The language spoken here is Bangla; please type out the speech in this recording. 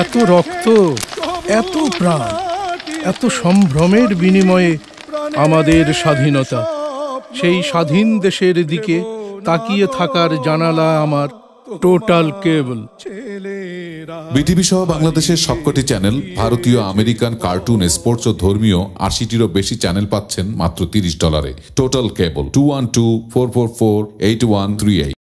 এত রক্ত, এত প্রাণ, এত সম্ভ্রমের বিনিময়ে আমাদের স্বাধীনতা। সেই স্বাধীন দেশের দিকে তাকিয়ে থাকার জানালা আমার টোটাল কেবল। বিটিভি সহ বাংলাদেশের সবকটি চ্যানেল, ভারতীয়, আমেরিকান, কার্টুন, স্পোর্টস ও ধর্মীয় ৮০টিরও বেশি চ্যানেল পাচ্ছেন মাত্র $30। টোটাল কেবল 2124448138।